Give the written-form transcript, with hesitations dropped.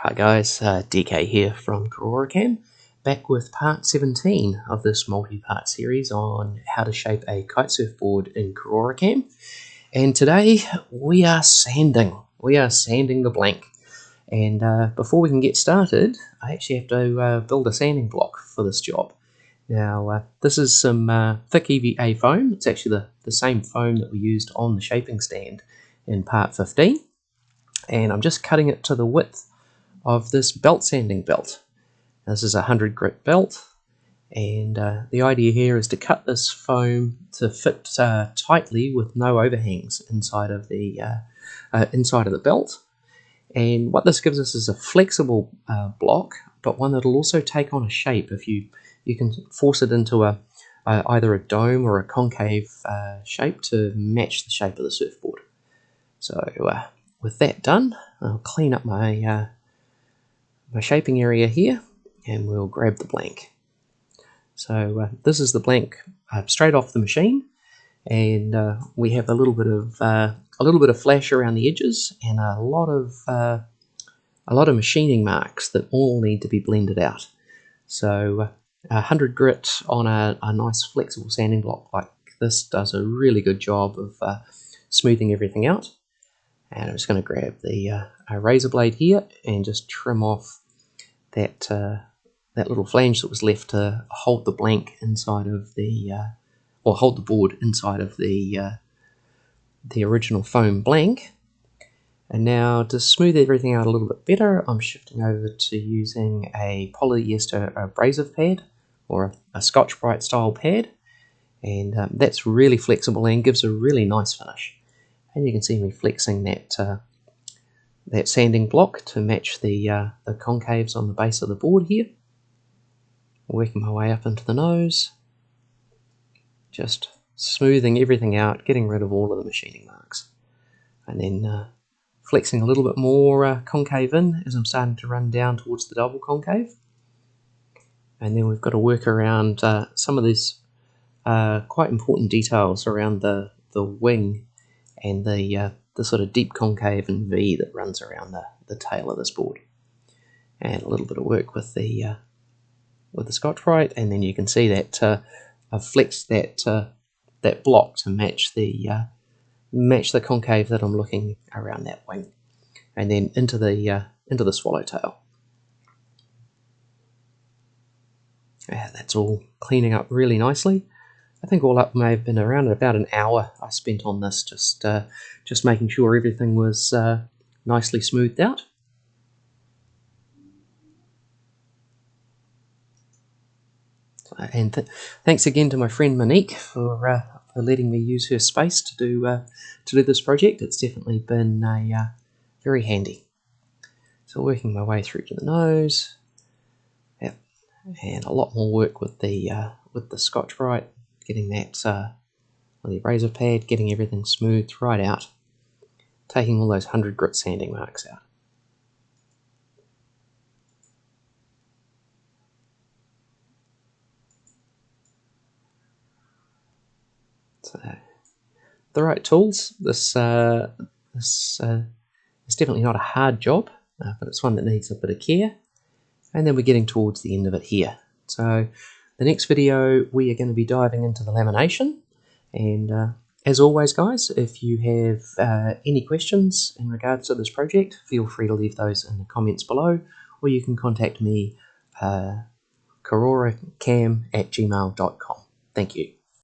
Hi guys, DK here from KaroroCAM, back with part 17 of this multi-part series on how to shape a kite surfboard in KaroroCAM. And today we are sanding. We are sanding the blank. And before we can get started, I actually have to build a sanding block for this job. Now, this is some thick EVA foam. It's actually the same foam that we used on the shaping stand in part 15. And I'm just cutting it to the width of this belt sanding belt. This is a 100 grit belt, and the idea here is to cut this foam to fit tightly with no overhangs inside of the belt. And what this gives us is a flexible block, but one that'll also take on a shape. If you can force it into either a dome or a concave shape to match the shape of the surfboard. So with that done, I'll clean up my shaping area here, and we'll grab the blank. So this is the blank straight off the machine, and we have a little bit of flash around the edges and a lot of machining marks that all need to be blended out. So 100 grit on a nice flexible sanding block like this does a really good job of smoothing everything out. And I'm just going to grab the razor blade here and just trim off that little flange that was left to hold the blank inside of or hold the board inside of the original foam blank. And now to smooth everything out a little bit better, I'm shifting over to using a polyester abrasive pad or a Scotch-Brite style pad, and that's really flexible and gives a really nice finish. And you can see me flexing that sanding block to match the concaves on the base of the board here. Working my way up into the nose, just smoothing everything out, getting rid of all of the machining marks. And then flexing a little bit more concave in as I'm starting to run down towards the double concave. And then we've got to work around some of these quite important details around the wing and the sort of deep concave and V that runs around the tail of this board, and a little bit of work with the Scotch-Brite, and then you can see that I've flexed that block to match the concave that I'm looking around that wing, and then into the swallowtail. Yeah, that's all cleaning up really nicely. I think all up may have been around about an hour I spent on this, just making sure everything was nicely smoothed out. And thanks again to my friend Monique for letting me use her space to do this project. It's definitely been very handy. So working my way through to the nose, yep, and a lot more work with the Scotch-Brite. Getting that with the abrasive pad, getting everything smoothed right out, taking all those 100 grit sanding marks out. So, the right tools. This is definitely not a hard job, but it's one that needs a bit of care. And then we're getting towards the end of it here. So the next video we are going to be diving into the lamination, and as always guys, if you have any questions in regards to this project, feel free to leave those in the comments below, or you can contact me KaroroCAM@gmail.com. Thank you.